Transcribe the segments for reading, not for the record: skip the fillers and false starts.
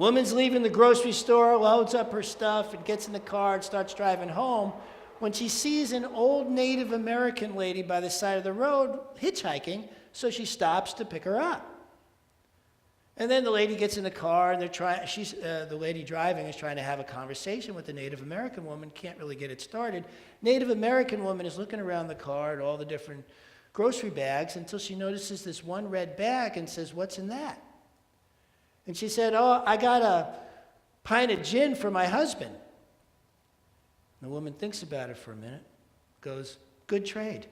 Woman's leaving the grocery store, loads up her stuff, and gets in the car and starts driving home when she sees an old Native American lady by the side of the road hitchhiking, so she stops to pick her up. And then the lady gets in the car, and the lady driving is trying to have a conversation with the Native American woman, can't really get it started. Native American woman is looking around the car at all the different grocery bags until she notices this one red bag and says, "What's in that?" And she said, "Oh, I got a pint of gin for my husband." And the woman thinks about it for a minute, goes, "Good trade."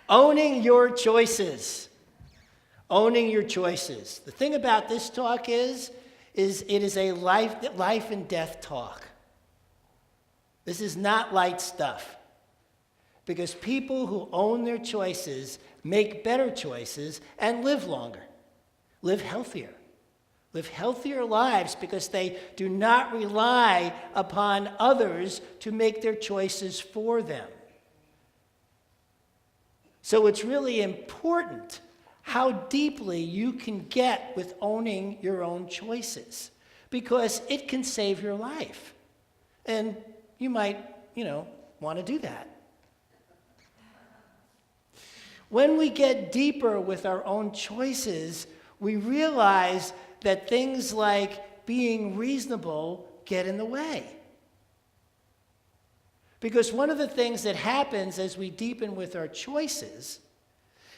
Owning your choices. Owning your choices. The thing about this talk is it is a life and death talk. This is not light stuff. Because people who own their choices make better choices and live longer, live healthier. Live healthier lives because they do not rely upon others to make their choices for them. So it's really important how deeply you can get with owning your own choices, because it can save your life. And you might, want to do that. When we get deeper with our own choices, we realize that things like being reasonable get in the way. Because one of the things that happens as we deepen with our choices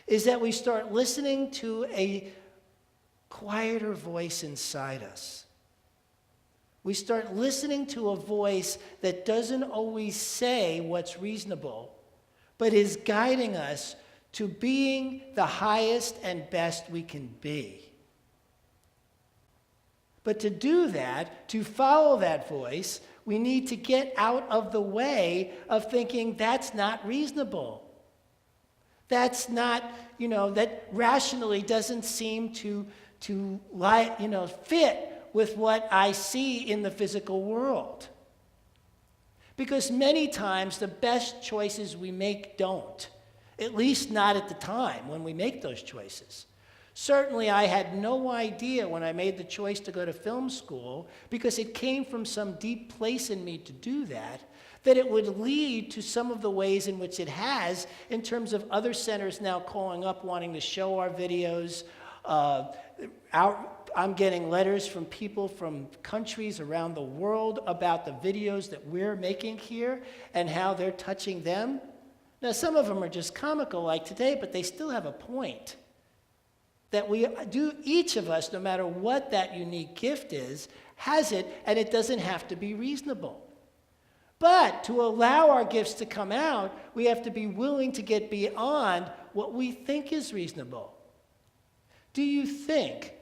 is that we start listening to a quieter voice inside us. We start listening to a voice that doesn't always say what's reasonable, but is guiding us to being the highest and best we can be. But to do that, to follow that voice, we need to get out of the way of thinking that's not reasonable. That's not, that rationally doesn't seem to fit with what I see in the physical world. Because many times the best choices we make don't, at least not at the time when we make those choices. Certainly, I had no idea when I made the choice to go to film school, because it came from some deep place in me to do that it would lead to some of the ways in which it has, in terms of other centers now calling up wanting to show our videos. I'm getting letters from people from countries around the world about the videos that we're making here and how they're touching them. Now, some of them are just comical like today, but they still have a point. That we do, each of us, no matter what that unique gift is, has it, and it doesn't have to be reasonable. But to allow our gifts to come out, we have to be willing to get beyond what we think is reasonable. Do you think,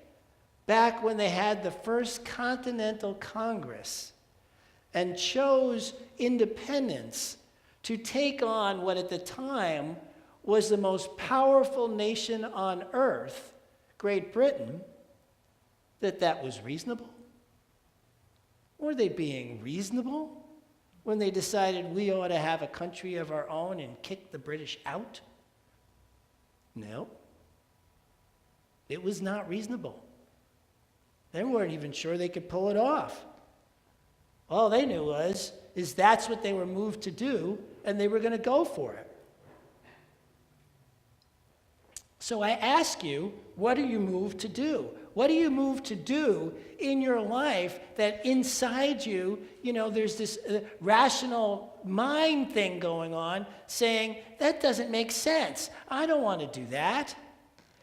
back when they had the First Continental Congress and chose independence to take on what at the time was the most powerful nation on earth, Great Britain, that was reasonable? Were they being reasonable when they decided we ought to have a country of our own and kick the British out? No. It was not reasonable. They weren't even sure they could pull it off. All they knew is that's what they were moved to do, and they were going to go for it. So I ask you, what are you moved to do? What are you moved to do in your life that inside you, there's this rational mind thing going on saying, that doesn't make sense. I don't want to do that.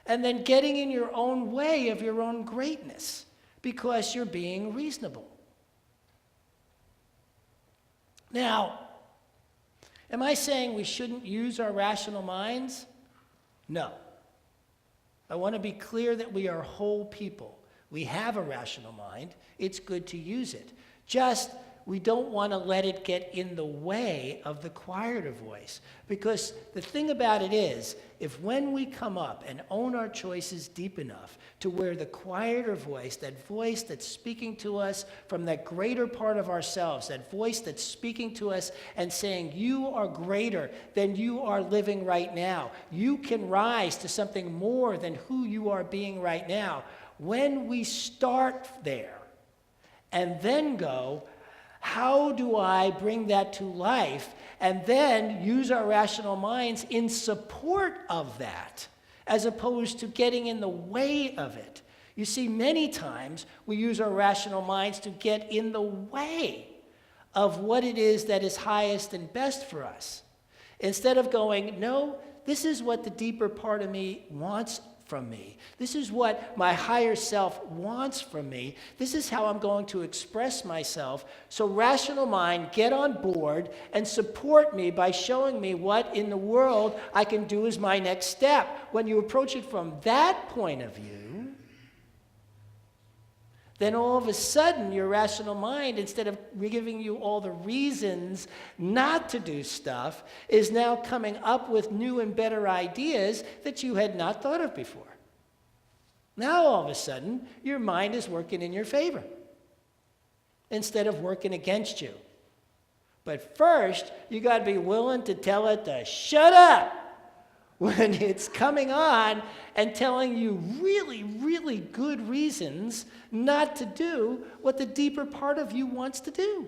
And then getting in your own way of your own greatness because you're being reasonable. Now, am I saying we shouldn't use our rational minds? No. I want to be clear that we are whole people. We have a rational mind. It's good to use it. Just we don't want to let it get in the way of the quieter voice. Because the thing about it is, if when we come up and own our choices deep enough to where the quieter voice, that voice that's speaking to us from that greater part of ourselves, that voice that's speaking to us and saying, you are greater than you are living right now. You can rise to something more than who you are being right now. When we start there and then go, how do I bring that to life? And then use our rational minds in support of that, as opposed to getting in the way of it. You see, many times we use our rational minds to get in the way of what it is that is highest and best for us. Instead of going, no, this is what the deeper part of me wants from me. This is what my higher self wants from me. This is how I'm going to express myself. So rational mind, get on board and support me by showing me what in the world I can do as my next step. When you approach it from that point of view, then all of a sudden your rational mind, instead of giving you all the reasons not to do stuff, is now coming up with new and better ideas that you had not thought of before. Now all of a sudden your mind is working in your favor instead of working against you. But first, you got to be willing to tell it to shut up when it's coming on and telling you really, really good reasons not to do what the deeper part of you wants to do.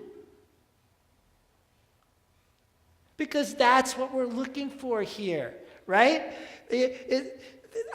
Because that's what we're looking for here, right?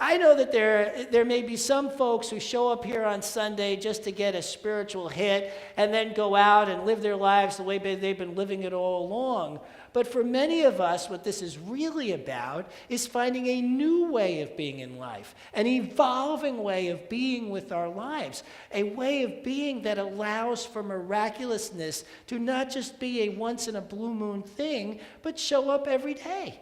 I know that there may be some folks who show up here on Sunday just to get a spiritual hit and then go out and live their lives the way they've been living it all along. But for many of us, what this is really about is finding a new way of being in life, an evolving way of being with our lives, a way of being that allows for miraculousness to not just be a once-in-a-blue-moon thing, but show up every day.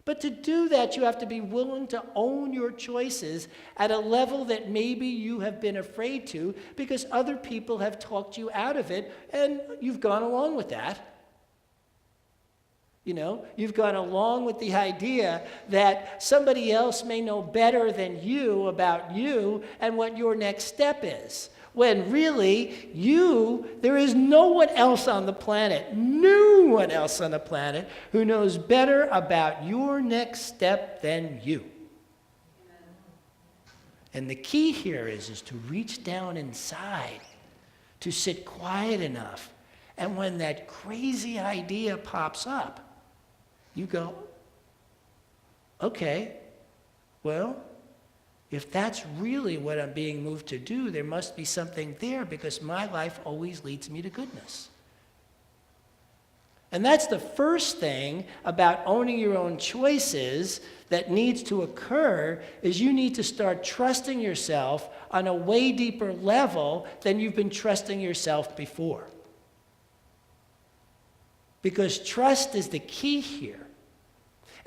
But to do that, you have to be willing to own your choices at a level that maybe you have been afraid to because other people have talked you out of it, and you've gone along with that. You know, you've gone along with the idea that somebody else may know better than you about you and what your next step is. When really, there is no one else on the planet, who knows better about your next step than you. And the key here is to reach down inside, to sit quiet enough. And when that crazy idea pops up, you go, okay, well, if that's really what I'm being moved to do, there must be something there because my life always leads me to goodness. And that's the first thing about owning your own choices that needs to occur is you need to start trusting yourself on a way deeper level than you've been trusting yourself before. Because trust is the key here.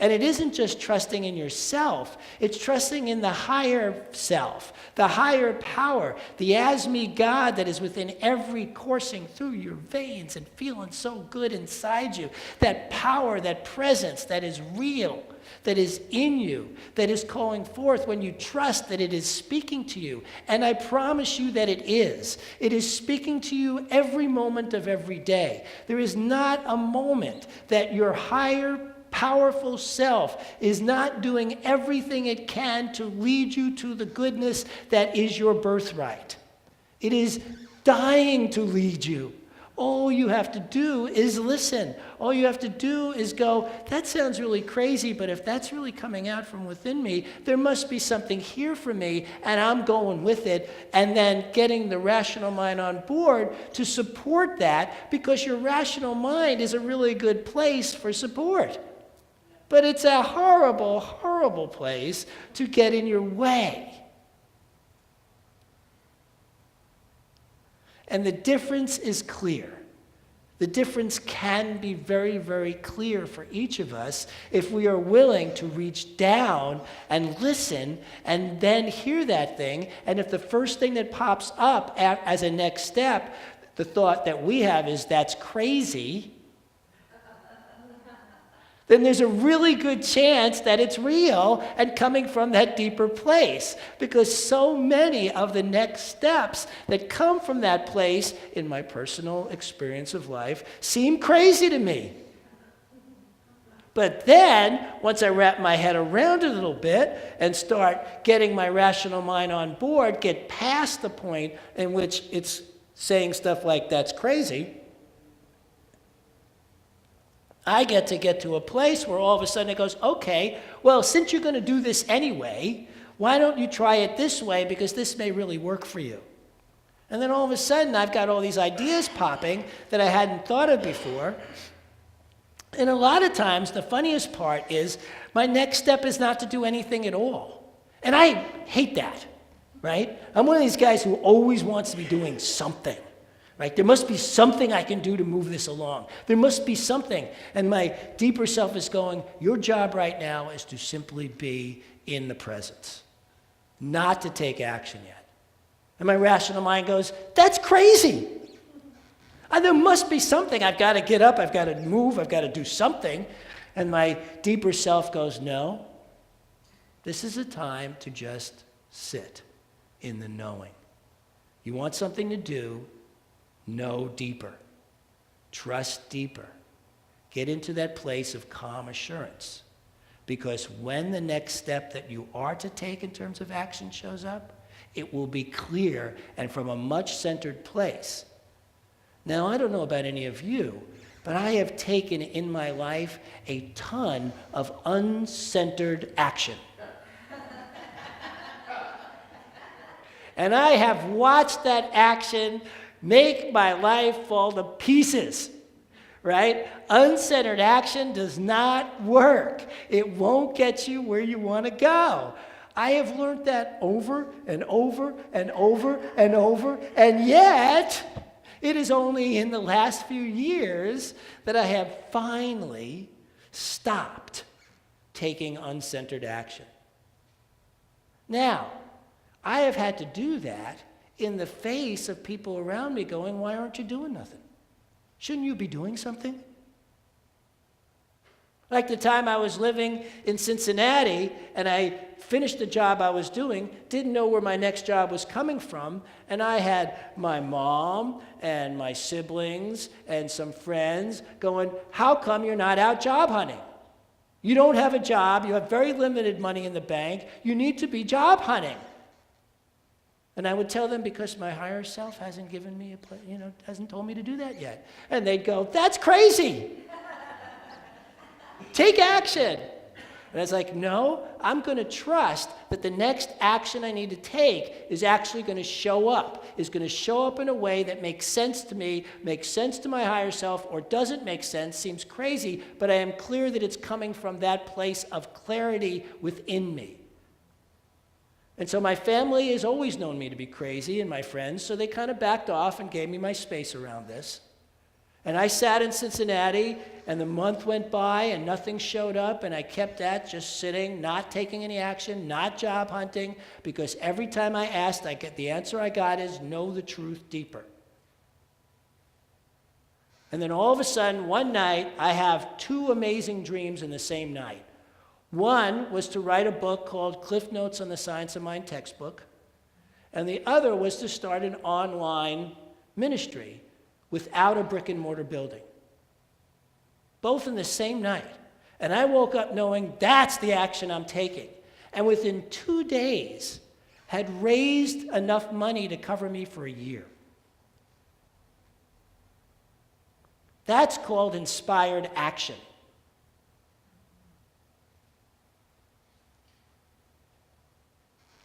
And it isn't just trusting in yourself, it's trusting in the higher self, the higher power, the as-me God that is within every coursing through your veins and feeling so good inside you. That power, that presence that is real, that is in you, that is calling forth when you trust that it is speaking to you. And I promise you that it is. It is speaking to you every moment of every day. There is not a moment that your higher powerful self is not doing everything it can to lead you to the goodness that is your birthright. It is dying to lead you. All you have to do is listen. All you have to do is go, that sounds really crazy, but if that's really coming out from within me, there must be something here for me, and I'm going with it, and then getting the rational mind on board to support that, because your rational mind is a really good place for support. But it's a horrible, horrible place to get in your way. And the difference is clear. The difference can be very, very clear for each of us if we are willing to reach down and listen and then hear that thing. And if the first thing that pops up as a next step, the thought that we have is that's crazy, then there's a really good chance that it's real and coming from that deeper place. Because so many of the next steps that come from that place in my personal experience of life seem crazy to me. But then, once I wrap my head around it a little bit and start getting my rational mind on board, get past the point in which it's saying stuff like that's crazy, I get to a place where all of a sudden it goes, okay, well, since you're going to do this anyway, why don't you try it this way, because this may really work for you. And then all of a sudden I've got all these ideas popping that I hadn't thought of before. And a lot of times the funniest part is my next step is not to do anything at all. And I hate that, right? I'm one of these guys who always wants to be doing something. Right? There must be something I can do to move this along. There must be something. And my deeper self is going, your job right now is to simply be in the presence, not to take action yet. And my rational mind goes, that's crazy. There must be something. I've got to get up. I've got to move. I've got to do something. And my deeper self goes, no, this is a time to just sit in the knowing. You want something to do, know deeper. Trust deeper. Get into that place of calm assurance. Because when the next step that you are to take in terms of action shows up, it will be clear and from a much centered place. Now, I don't know about any of you, but I have taken in my life a ton of uncentered action. And I have watched that action make my life fall to pieces, right? Uncentered action does not work. It won't get you where you want to go. I have learned that over and over and over and over, and yet it is only in the last few years that I have finally stopped taking uncentered action. Now, I have had to do that in the face of people around me going, why aren't you doing nothing? Shouldn't you be doing something? Like the time I was living in Cincinnati and I finished the job I was doing, didn't know where my next job was coming from, and I had my mom and my siblings and some friends going, how come you're not out job hunting? You don't have a job, you have very limited money in the bank, you need to be job hunting. And I would tell them, because my higher self hasn't given me hasn't told me to do that yet. And they'd go, that's crazy. Take action. And I was like, no, I'm going to trust that the next action I need to take is actually going to show up, in a way that makes sense to me, makes sense to my higher self, or doesn't make sense, seems crazy, but I am clear that it's coming from that place of clarity within me. And so my family has always known me to be crazy, and my friends, so they kind of backed off and gave me my space around this. And I sat in Cincinnati, and the month went by, and nothing showed up, and I kept at just sitting, not taking any action, not job hunting, because every time I asked, the answer I got is, know the truth deeper. And then all of a sudden, one night, I have two amazing dreams in the same night. One was to write a book called Cliff Notes on the Science of Mind textbook, and the other was to start an online ministry without a brick and mortar building. Both in the same night. And I woke up knowing that's the action I'm taking. And within 2 days, had raised enough money to cover me for a year. That's called inspired action.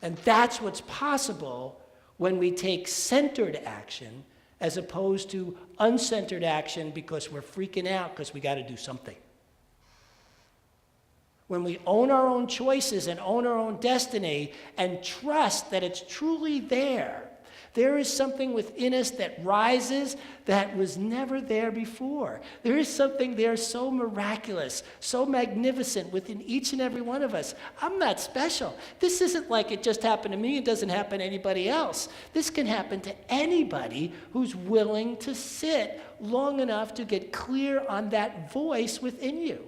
And that's what's possible when we take centered action as opposed to uncentered action because we're freaking out because we got to do something. When we own our own choices and own our own destiny and trust that it's truly there, There is something within us that rises that was never there before. There is something there so miraculous, so magnificent within each and every one of us. I'm not special. This isn't like it just happened to me, it doesn't happen to anybody else. This can happen to anybody who's willing to sit long enough to get clear on that voice within you.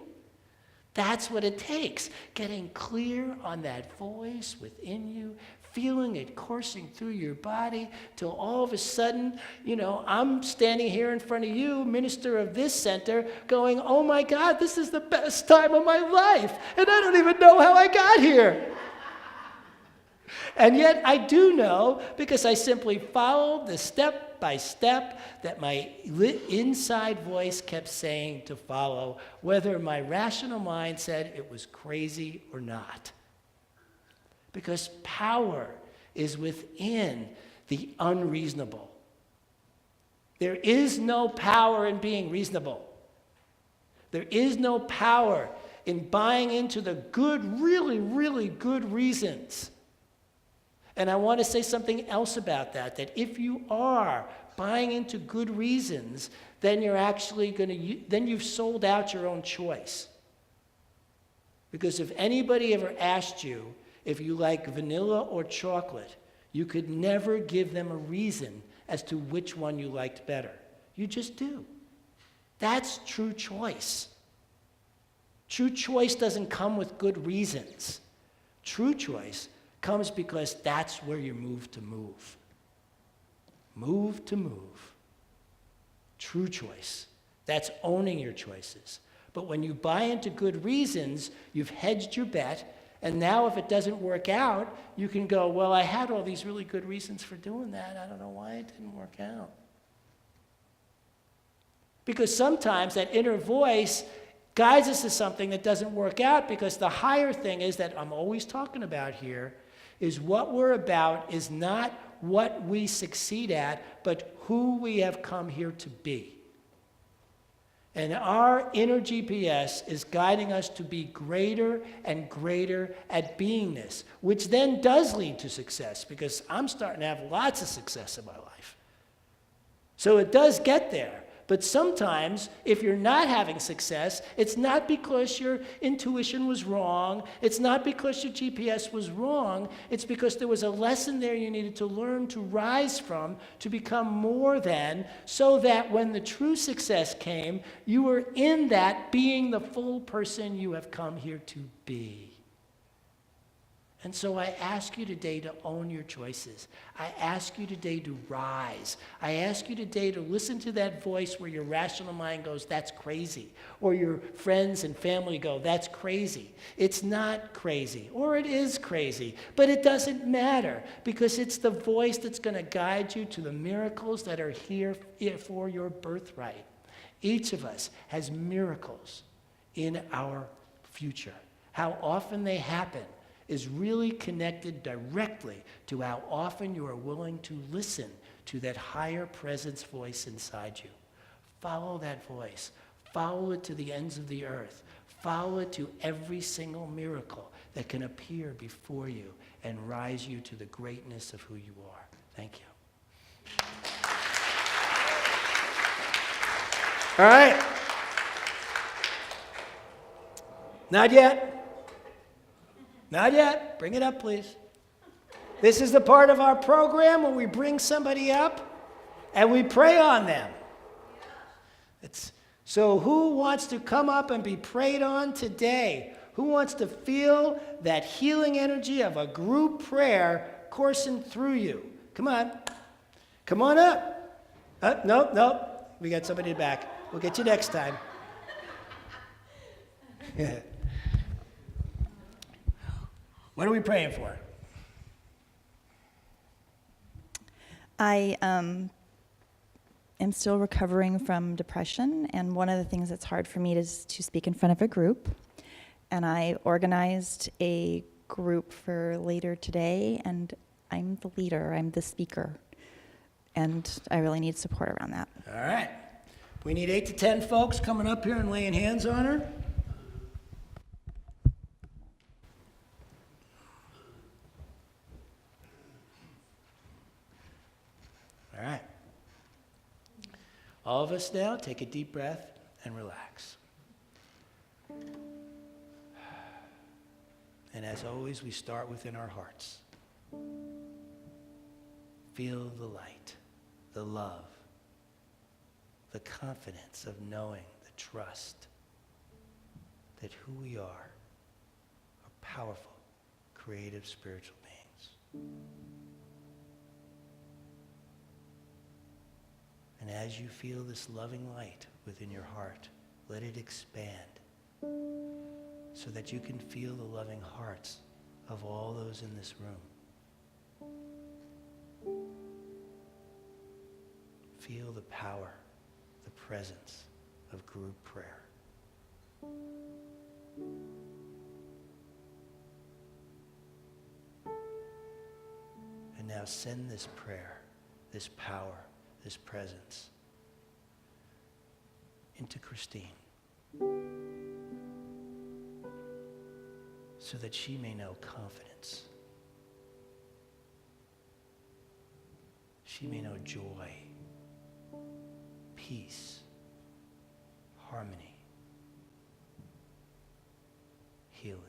That's what it takes, getting clear on that voice within you, feeling it coursing through your body till all of a sudden, I'm standing here in front of you, minister of this center, going, oh my God, this is the best time of my life, and I don't even know how I got here. And yet I do know, because I simply followed the step by step that my inside voice kept saying to follow, whether my rational mind said it was crazy or not. Because power is within the unreasonable. There is no power in being reasonable. There is no power in buying into the good, really, really good reasons. And I want to say something else about that if you are buying into good reasons, then you're actually then you've sold out your own choice. Because if anybody ever asked you if you like vanilla or chocolate, you could never give them a reason as to which one you liked better. You just do. That's true choice. True choice doesn't come with good reasons. True choice comes because that's where you're moved to move. Move to move. True choice. That's owning your choices. But when you buy into good reasons, you've hedged your bet, and now if it doesn't work out, you can go, well, I had all these really good reasons for doing that. I don't know why it didn't work out. Because sometimes that inner voice guides us to something that doesn't work out, because the higher thing is that I'm always talking about here is what we're about is not what we succeed at, but who we have come here to be. And our inner GPS is guiding us to be greater and greater at beingness, which then does lead to success, because I'm starting to have lots of success in my life. So it does get there. But sometimes, if you're not having success, it's not because your intuition was wrong. It's not because your GPS was wrong. It's because there was a lesson there you needed to learn to rise from, to become more than, so that when the true success came, you were in that being the full person you have come here to be. And so I ask you today to own your choices. I ask you today to rise. I ask you today to listen to that voice where your rational mind goes, that's crazy. Or your friends and family go, that's crazy. It's not crazy. Or it is crazy. But it doesn't matter, because it's the voice that's going to guide you to the miracles that are here for your birthright. Each of us has miracles in our future. How often they happen is really connected directly to how often you are willing to listen to that higher presence voice inside you. Follow that voice. Follow it to the ends of the earth. Follow it to every single miracle that can appear before you and rise you to the greatness of who you are. Thank you. All right. Not yet. Not yet. Bring it up, please. This is the part of our program where we bring somebody up and we pray on them. So who wants to come up and be prayed on today? Who wants to feel that healing energy of a group prayer coursing through you? Come on. Come on up. Nope. We got somebody back. We'll get you next time. What are we praying for? I am still recovering from depression, and one of the things that's hard for me is to speak in front of a group. And I organized a group for later today, and I'm the leader, I'm the speaker. And I really need support around that. All right. We need 8 to 10 folks coming up here and laying hands on her. of us now, take a deep breath and relax. And as always, we start within our hearts. Feel the light, the love, the confidence of knowing, the trust that who we are powerful, creative, spiritual beings. And as you feel this loving light within your heart, let it expand so that you can feel the loving hearts of all those in this room. Feel the power, the presence of group prayer. And now send this prayer, this power, this presence into Christine so that she may know confidence. She may know joy, peace, harmony, healing.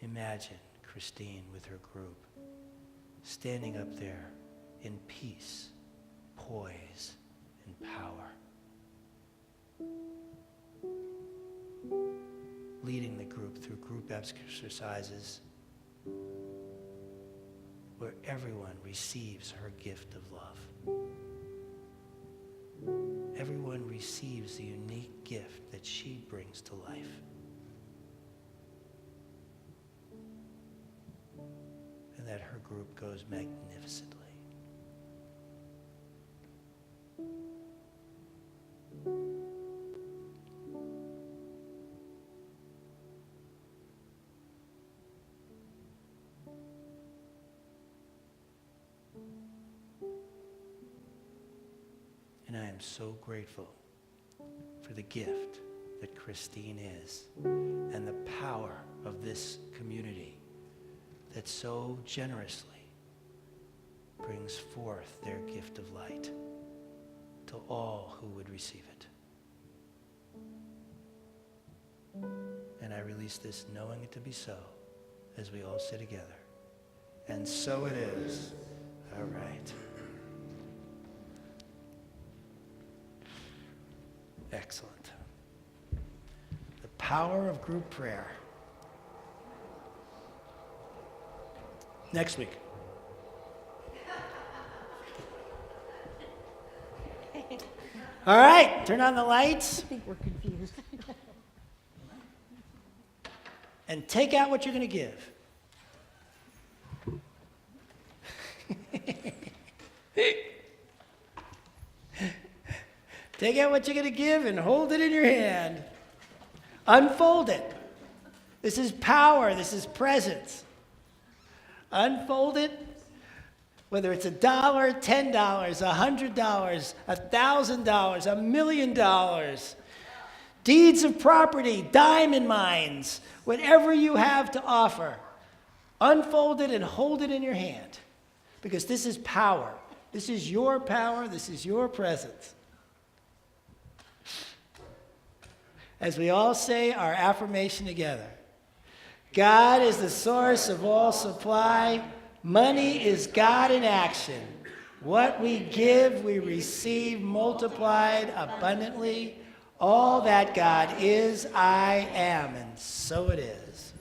Imagine Christine with her group standing up there in peace, poise, and power, leading the group through group exercises where everyone receives her gift of love. Everyone receives the unique gift that she brings to life. And that her group goes magnificently. And I am so grateful for the gift that Christine is and the power of this community that so generously brings forth their gift of light to all who would receive it. And I release this knowing it to be so as we all sit together. And so it is. All right. Excellent. The power of group prayer. Next week. All right, turn on the lights. I think we're confused. And take out what you're going to give. Take out what you're going to give and hold it in your hand. Unfold it. This is power. This is presence. Unfold it. Whether it's $1, $10, $100, $1,000, $1 million, deeds of property, diamond mines, whatever you have to offer, unfold it and hold it in your hand. Because this is power. This is your power. This is your presence. As we all say our affirmation together. God is the source of all supply. Money is God in action. What we give, we receive multiplied abundantly. All that God is, I am, and so it is.